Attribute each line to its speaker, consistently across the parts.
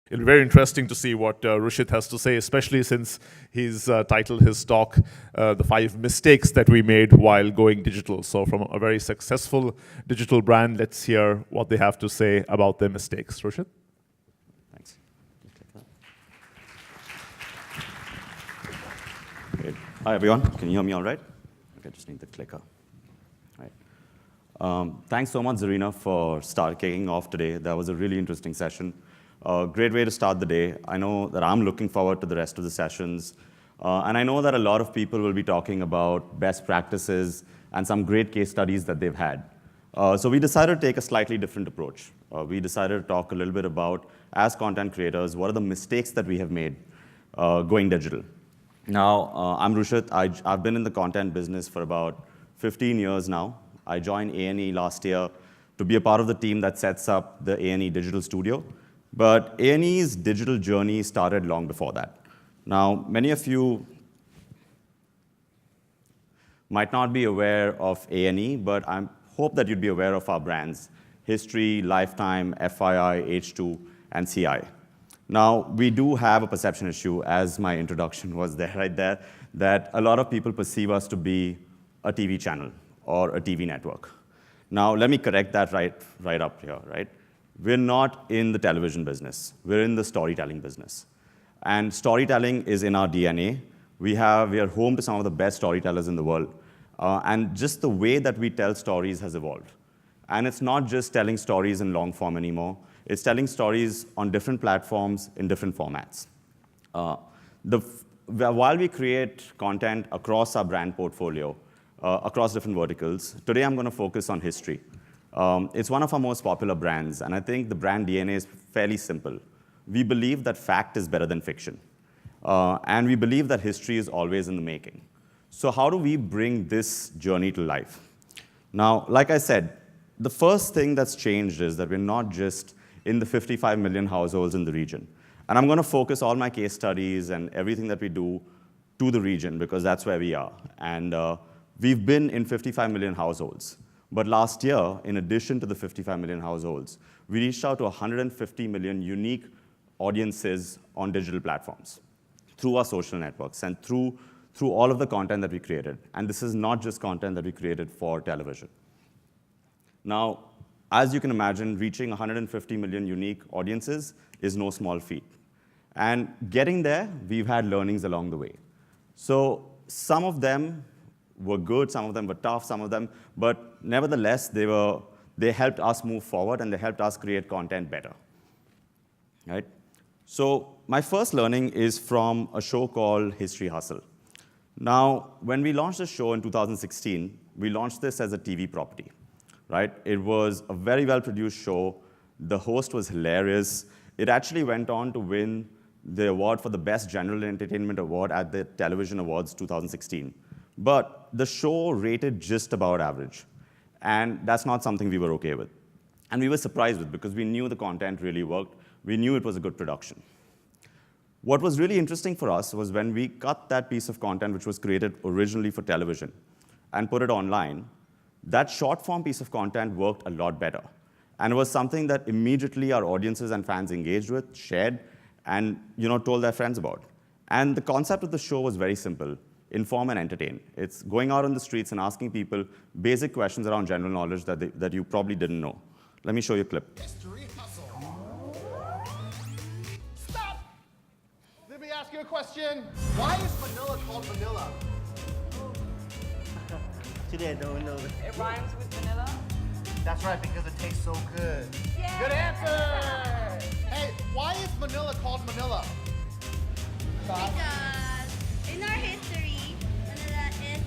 Speaker 1: It'll be very interesting to see what Rushit has to say, especially since he's titled his talk, The 5 Mistakes That We Made While Going Digital. So from a very successful digital brand, let's hear what they have to say about their mistakes. Rushit?
Speaker 2: Thanks. Great. Hi, everyone. Can you hear me all right? Okay, just need the clicker. All right. Thanks so much, Zarina, for kicking off today. That was a really interesting session. Great way to start the day. I know that I'm looking forward to the rest of the sessions. And I know that a lot of people will be talking about best practices and some great case studies that they've had. So we decided to take a slightly different approach. We decided to talk a little bit about, as content creators, what are the mistakes that we have made going digital. Now, I'm Rushit. I've been in the content business for about 15 years now. I joined A+E last year to be a part of the team that sets up the A+E Digital Studio. But A+E's digital journey started long before that. Now, many of you might not be aware of A+E, but I hope that you'd be aware of our brands, History, Lifetime, FYI, H2, and CI. Now, we do have a perception issue, as my introduction was there, right there, that a lot of people perceive us to be a TV channel or a TV network. Now, let me correct that right up here, right? We're not in the television business. We're in the storytelling business. And storytelling is in our DNA. We are home to some of the best storytellers in the world. And just the way that we tell stories has evolved. And it's not just telling stories in long form anymore. It's telling stories on different platforms in different formats. While we create content across our brand portfolio, across different verticals, today I'm going to focus on history. It's one of our most popular brands, and I think the brand DNA is fairly simple. We believe that fact is better than fiction. And we believe that history is always in the making. So how do we bring this journey to life? Now, like I said, the first thing that's changed is that we're not just in the 55 million households in the region. And I'm going to focus all my case studies and everything that we do to the region, because that's where we are. And we've been in 55 million households. But last year, in addition to the 55 million households, we reached out to 150 million unique audiences on digital platforms through our social networks and through all of the content that we created. And this is not just content that we created for television. Now, as you can imagine, reaching 150 million unique audiences is no small feat. And getting there, we've had learnings along the way. So some of them were good, some of them were tough, some of them, but nevertheless, they helped us move forward and they helped us create content better, right? So my first learning is from a show called History Hustle. Now, when we launched the show in 2016, we launched this as a TV property, right? It was a very well-produced show. The host was hilarious. It actually went on to win the award for the Best General Entertainment Award at the Television Awards 2016. But the show rated just about average. And that's not something we were OK with. And we were surprised with, because we knew the content really worked. We knew it was a good production. What was really interesting for us was when we cut that piece of content, which was created originally for television, and put it online, that short-form piece of content worked a lot better. And it was something that immediately our audiences and fans engaged with, shared, and told their friends about. And the concept of the show was very simple. Inform and entertain. It's going out on the streets and asking people basic questions around general knowledge that you probably didn't know. Let me show you a clip.
Speaker 3: History Hustle. Stop! Let me ask you a question. Why is vanilla called vanilla?
Speaker 4: Today I don't know.
Speaker 5: It rhymes with vanilla?
Speaker 3: That's right, because it tastes so good.
Speaker 5: Yeah.
Speaker 3: Good answer! Hey, why is vanilla called vanilla?
Speaker 6: Because in our history, vanilla is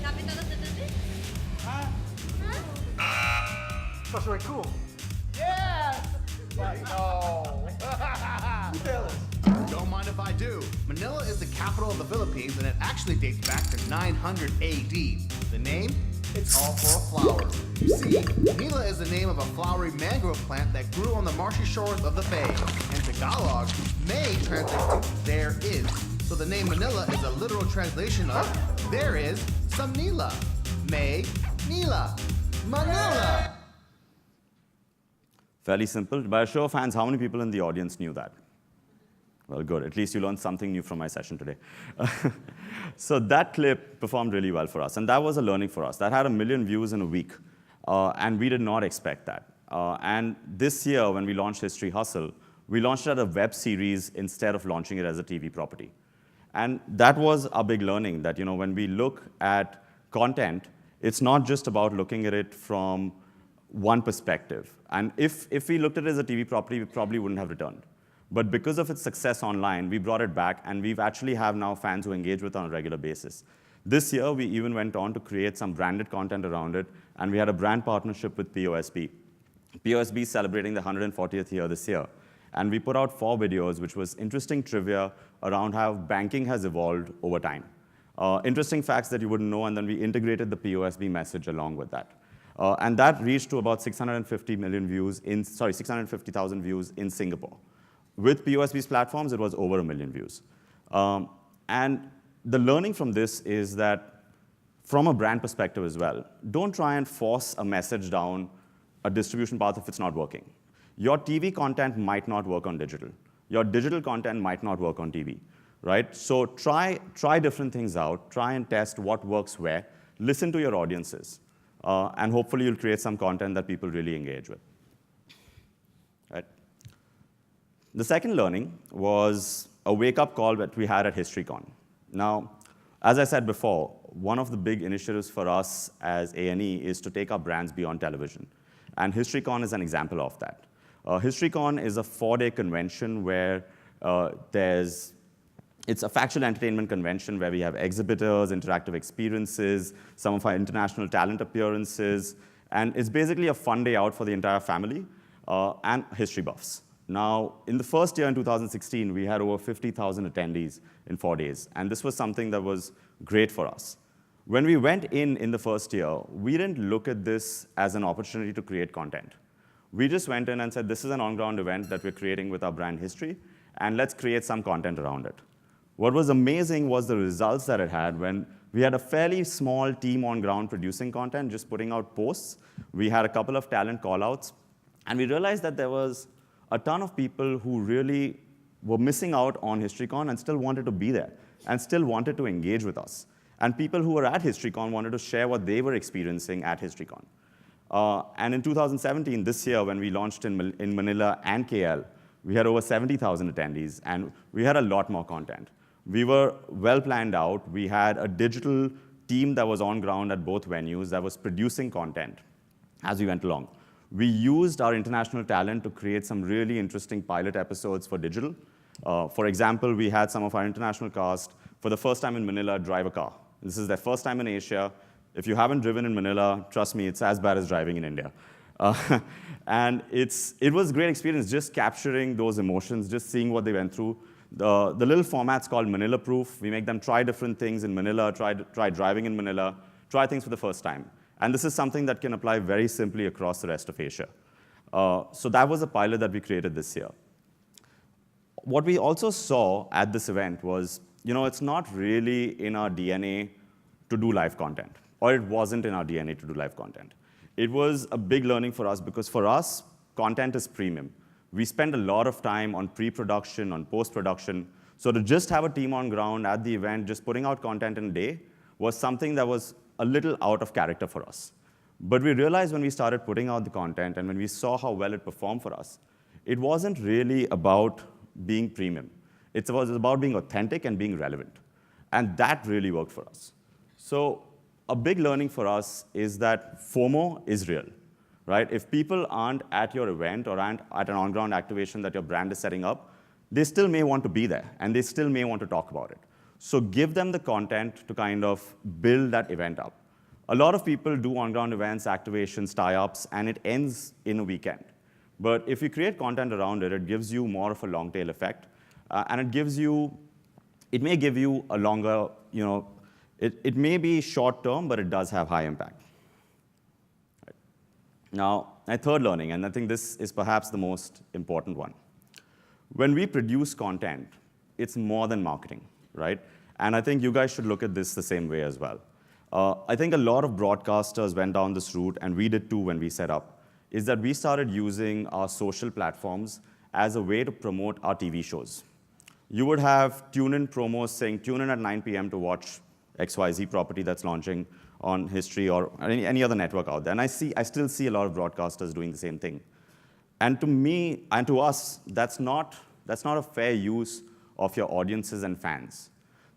Speaker 6: capital of the business.
Speaker 3: Huh?
Speaker 6: Huh?
Speaker 3: That's really cool. Yes! But no.
Speaker 4: Tell us.
Speaker 3: Don't mind if I do. Manila is the capital of the Philippines, and it actually dates back to 900 AD. The name? It's all for a flower. You see, Manila is the name of a flowery mangrove plant that grew on the marshy shores of the bay. In Tagalog, May translates to there is. So the name Manila is a literal translation of there is some Nila. May, Nila, Manila.
Speaker 2: Fairly simple. By a show of hands, how many people in the audience knew that? Well, good. At least you learned something new from my session today. So that clip performed really well for us, and that was a learning for us. That had 1 million views in a week, and we did not expect that. And this year, when we launched History Hustle, we launched it as a web series instead of launching it as a TV property. And that was a big learning, that when we look at content, it's not just about looking at it from one perspective. And if we looked at it as a TV property, we probably wouldn't have returned. But because of its success online, we brought it back, and we've actually have now fans who engage with it on a regular basis. This year, we even went on to create some branded content around it, and we had a brand partnership with POSB. POSB is celebrating the 140th year this year. And we put out 4 videos, which was interesting trivia around how banking has evolved over time. Interesting facts that you wouldn't know, and then we integrated the POSB message along with that. And that reached to about 650,000 views in Singapore. With POSB's platforms, it was over 1 million views. And the learning from this is that, from a brand perspective as well, don't try and force a message down a distribution path if it's not working. Your TV content might not work on digital. Your digital content might not work on TV, right? So try different things out. Try and test what works where. Listen to your audiences. And hopefully you'll create some content that people really engage with. Right? The second learning was a wake-up call that we had at HistoryCon. Now, as I said before, one of the big initiatives for us as A&E is to take our brands beyond television. And HistoryCon is an example of that. HistoryCon is a 4-day convention where it's a factual entertainment convention where we have exhibitors, interactive experiences, some of our international talent appearances, and it's basically a fun day out for the entire family and history buffs. Now, in the first year in 2016, we had over 50,000 attendees in 4 days, and this was something that was great for us. When we went in the first year, we didn't look at this as an opportunity to create content. We just went in and said, this is an on-ground event that we're creating with our brand history, and let's create some content around it. What was amazing was the results that it had when we had a fairly small team on ground producing content, just putting out posts. We had a couple of talent call-outs, and we realized that there was a ton of people who really were missing out on HistoryCon and still wanted to be there, and still wanted to engage with us. And people who were at HistoryCon wanted to share what they were experiencing at HistoryCon. And in 2017, this year, when we launched in Manila and KL, we had over 70,000 attendees, and we had a lot more content. We were well planned out. We had a digital team that was on ground at both venues that was producing content as we went along. We used our international talent to create some really interesting pilot episodes for digital. For example, we had some of our international cast, for the first time in Manila, drive a car. This is their first time in Asia. If you haven't driven in Manila, trust me, it's as bad as driving in India. And it was a great experience just capturing those emotions, just seeing what they went through. The little format's called Manila Proof. We make them try different things in Manila, try driving in Manila, try things for the first time. And this is something that can apply very simply across the rest of Asia. So that was a pilot that we created this year. What we also saw at this event was, it's not really in our DNA to do live content, or it wasn't in our DNA to do live content. It was a big learning for us because for us, content is premium. We spend a lot of time on pre-production, on post-production. So to just have a team on ground at the event, just putting out content in a day, was something that was a little out of character for us. But we realized when we started putting out the content and when we saw how well it performed for us, it wasn't really about being premium. It was about being authentic and being relevant. And that really worked for us. So a big learning for us is that FOMO is real. Right? If people aren't at your event or aren't at an on-ground activation that your brand is setting up, they still may want to be there, and they still may want to talk about it. So give them the content to kind of build that event up. A lot of people do on-ground events, activations, tie-ups, and it ends in a weekend. But if you create content around it, it gives you more of a long-tail effect, and it may give you a longer, it may be short-term, but it does have high impact. Now, my third learning, and I think this is perhaps the most important one. When we produce content, it's more than marketing, right? And I think you guys should look at this the same way as well. I think a lot of broadcasters went down this route, and we did too when we set up. is that we started using our social platforms as a way to promote our TV shows. You would have tune-in promos saying, tune in at 9 p.m. to watch XYZ property that's launching on History or any other network out there. And I still see a lot of broadcasters doing the same thing. And to me, and to us, that's not a fair use of your audiences and fans.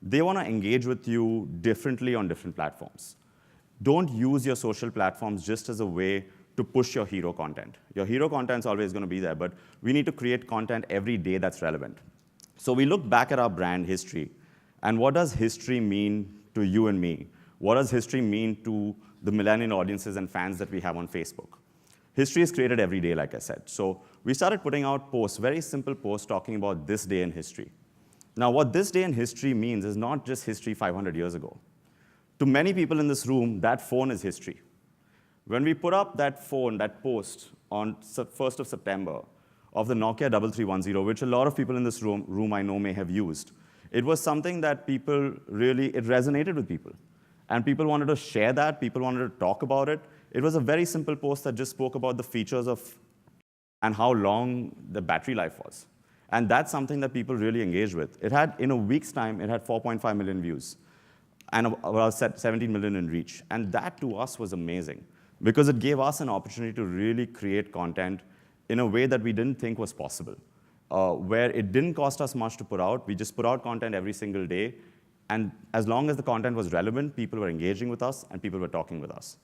Speaker 2: They want to engage with you differently on different platforms. Don't use your social platforms just as a way to push your hero content. Your hero content's always going to be there, but we need to create content every day that's relevant. So we look back at our brand history, and what does history mean to you and me? What does history mean to the millennial audiences and fans that we have on Facebook? History is created every day, like I said. So we started putting out posts, very simple posts talking about this day in history. Now, what this day in history means is not just history 500 years ago. To many people in this room, that phone is history. When we put up that post on 1st of September of the Nokia 3310, which a lot of people in this room I know may have used, it was something that it resonated with people. And people wanted to share that, people wanted to talk about it. It was a very simple post that just spoke about the features and how long the battery life was. And that's something that people really engaged with. In a week's time, it had 4.5 million views and about 17 million in reach. And that to us was amazing because it gave us an opportunity to really create content in a way that we didn't think was possible, where it didn't cost us much to put out. We just put out content every single day. And as long as the content was relevant, people were engaging with us and people were talking with us.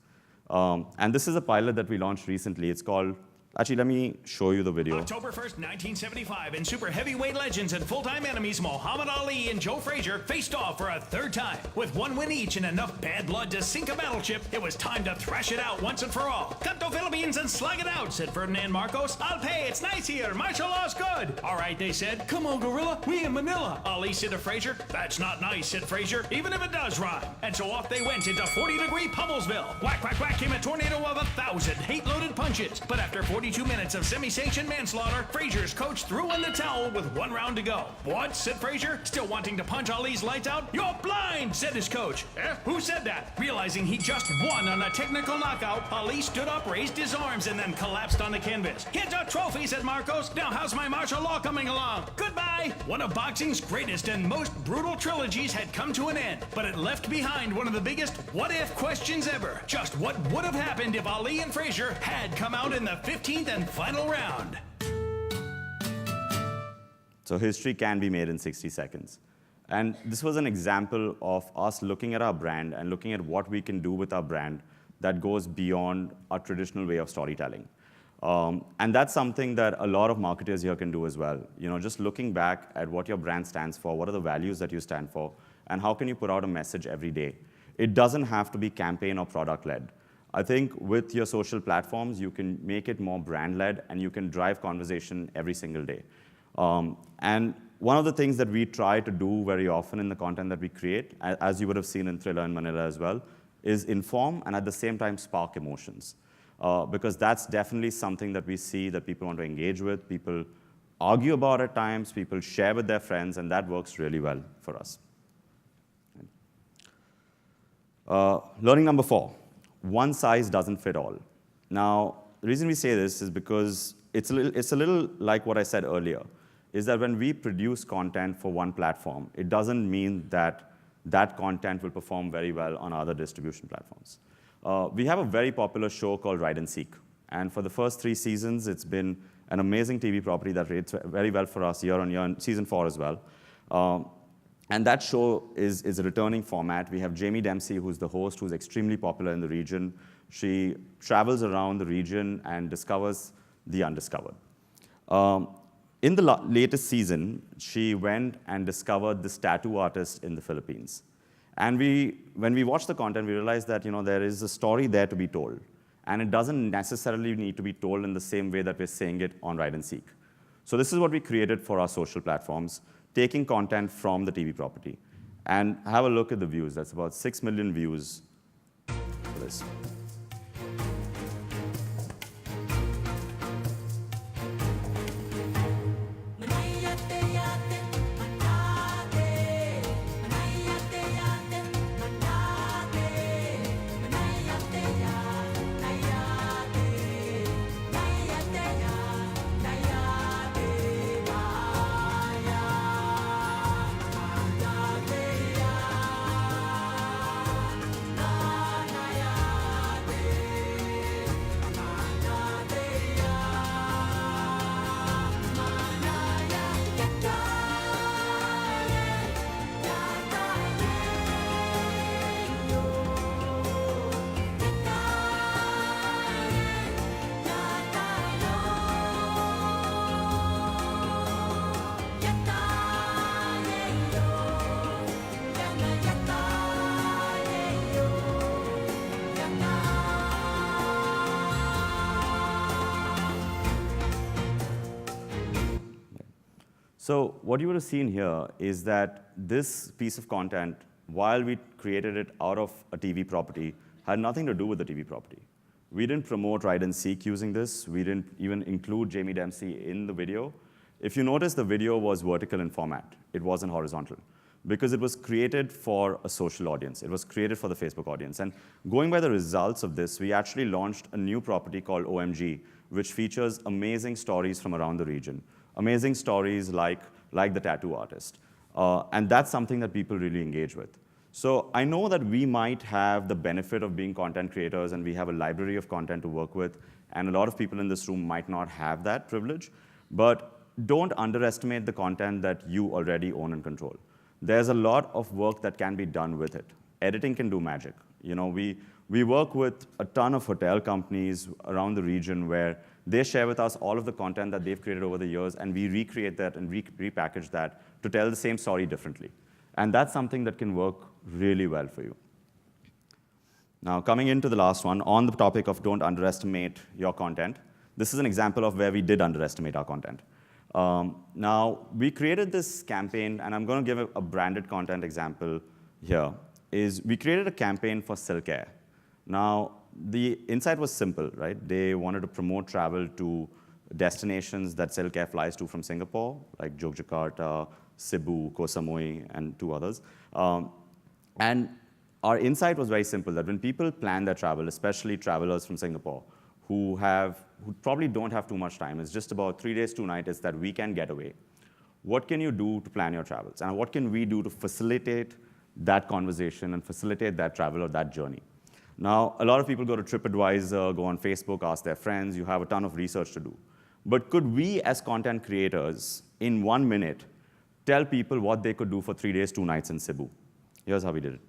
Speaker 2: And this is a pilot that we launched recently. It's called, actually, let me show you the video.
Speaker 5: October 1st, 1975, and super heavyweight legends and full-time enemies Muhammad Ali and Joe Frazier faced off for a third time. With one win each and enough bad blood to sink a battleship, it was time to thrash it out once and for all. Cut the Philippines and slug it out, said Ferdinand Marcos. I'll pay, it's nice here, martial law's good. All right, they said, come on, gorilla, we in Manila. Ali said to Frazier, that's not nice, said Frazier, even if it does rhyme. And so off they went into 40-degree Pummelsville. Whack, whack, whack came a tornado of 1,000 hate-loaded punches. But after 42 minutes of semi-sanctioned manslaughter, Frazier's coach threw in the towel with 1 round to go. What? Said Frazier, still wanting to punch Ali's lights out. You're blind, said his coach. Who said that? Realizing he just won on a technical knockout, Ali stood up, raised his arms, and then collapsed on the canvas. Here's a trophy, said Marcos. Now how's my martial law coming along? Goodbye. One of boxing's greatest and most brutal trilogies had come to an end, but it left behind one of the biggest what-if questions ever. Just what would have happened if Ali and Frazier had come out in the 15th and final round?
Speaker 2: So history can be made in 60 seconds. And this was an example of us looking at our brand and looking at what we can do with our brand that goes beyond our traditional way of storytelling. And that's something that a lot of marketers here can do as well. You know, just looking back at what your brand stands for, what are the values that you stand for, and how can you put out a message every day. It doesn't have to be campaign or product-led. I think with your social platforms, you can make it more brand-led, and you can drive conversation every single day. And one of the things that we try to do very often in the content that we create, as you would have seen in Thriller and Manila as well, is inform and at the same time spark emotions. Because that's definitely something that we see that people want to engage with, people argue about at times, people share with their friends, and that works really well for us. Learning number 4, one size doesn't fit all. Now, the reason we say this is because it's a little like what I said earlier, is that when we produce content for one platform, it doesn't mean that that content will perform very well on other distribution platforms. We have a very popular show called Ride and Seek. And for the first 3 seasons, it's been an amazing TV property that rates very well for us year on year, and season 4 as well. And that show is a returning format. We have Jamie Dempsey, who's the host, who's extremely popular in the region. She travels around the region and discovers the undiscovered. In the latest season, she went and discovered this tattoo artist in the Philippines. And when we watched the content, we realized that there is a story there to be told. And it doesn't necessarily need to be told in the same way that we're saying it on Ride and Seek. So this is what we created for our social platforms, taking content from the TV property. And have a look at the views. That's about 6 million views for this. So what you would have seen here is that this piece of content, while we created it out of a TV property, had nothing to do with the TV property. We didn't promote Ride and Seek using this. We didn't even include Jamie Dempsey in the video. If you notice, the video was vertical in format. It wasn't horizontal, because it was created for a social audience. It was created for the Facebook audience. And going by the results of this, we actually launched a new property called OMG, which features amazing stories from around the region. Amazing stories like the tattoo artist. And that's something that people really engage with. So I know that we might have the benefit of being content creators, and we have a library of content to work with, and a lot of people in this room might not have that privilege, but don't underestimate the content that you already own and control. There's a lot of work that can be done with it. Editing can do magic. You know, we work with a ton of hotel companies around the region where they share with us all of the content that they've created over the years, and we recreate that and repackage that to tell the same story differently. And that's something that can work really well for you. Now, coming into the last one, on the topic of don't underestimate your content, this is an example of where we did underestimate our content. Now, we created this campaign, and I'm going to give a branded content example here, is we created a campaign for Silk Air. Now, the insight was simple, right? They wanted to promote travel to destinations that Silk Air flies to from Singapore, like Yogyakarta, Cebu, Koh Samui, and 2 others. And our insight was very simple, that when people plan their travel, especially travelers from Singapore, who probably don't have too much time, it's just about 3 days, 2 nights, it's that weekend getaway. What can you do to plan your travels? And what can we do to facilitate that conversation and facilitate that travel or that journey? Now, a lot of people go to TripAdvisor, go on Facebook, ask their friends, you have a ton of research to do. But could we, as content creators, in 1 minute, tell people what they could do for 3 days, 2 nights in Cebu? Here's how we did it.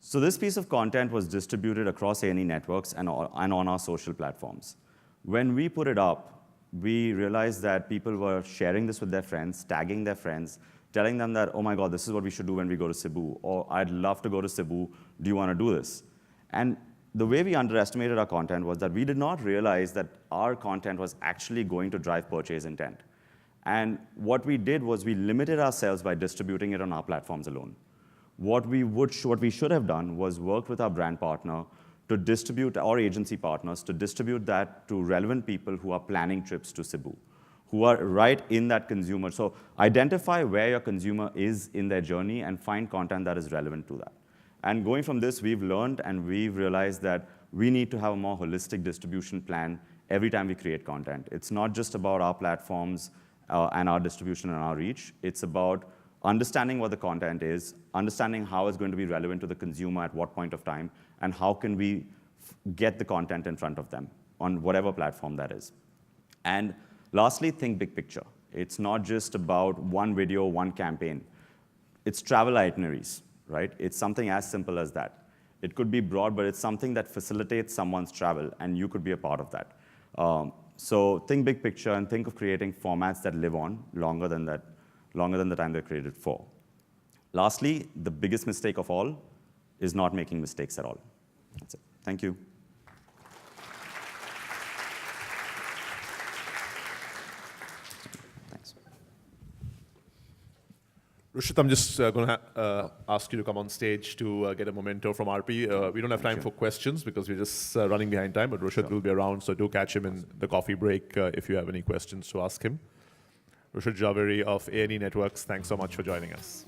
Speaker 2: So this piece of content was distributed across A+E Networks and on our social platforms. When we put it up, we realized that people were sharing this with their friends, tagging their friends, telling them that, oh my God, this is what we should do when we go to Cebu, or I'd love to go to Cebu, do you want to do this? And the way we underestimated our content was that we did not realize that our content was actually going to drive purchase intent. And what we did was we limited ourselves by distributing it on our platforms alone. What we should have done was work with our brand partner to distribute, our agency partners, to distribute that to relevant people who are planning trips to Cebu, who are right in that consumer. So identify where your consumer is in their journey and find content that is relevant to that. And going from this, we've learned and we've realized that we need to have a more holistic distribution plan every time we create content. It's not just about our platforms and our distribution and our reach. It's about understanding what the content is, understanding how it's going to be relevant to the consumer at what point of time, and how can we get the content in front of them on whatever platform that is. And lastly, think big picture. It's not just about one video, one campaign. It's travel itineraries, right? It's something as simple as that. It could be broad, but it's something that facilitates someone's travel, and you could be a part of that. So think big picture and think of creating formats that live on longer than the time they're created for. Lastly, the biggest mistake of all is not making mistakes at all. That's it. Thank you.
Speaker 1: Rushit, I'm just going to ask you to come on stage to get a memento from RP. We don't have time for questions because we're just running behind time, but Rushit will be around, so do catch him in the coffee break if you have any questions to ask him. Rushit Jhaveri of A+E Networks, thanks so much for joining us.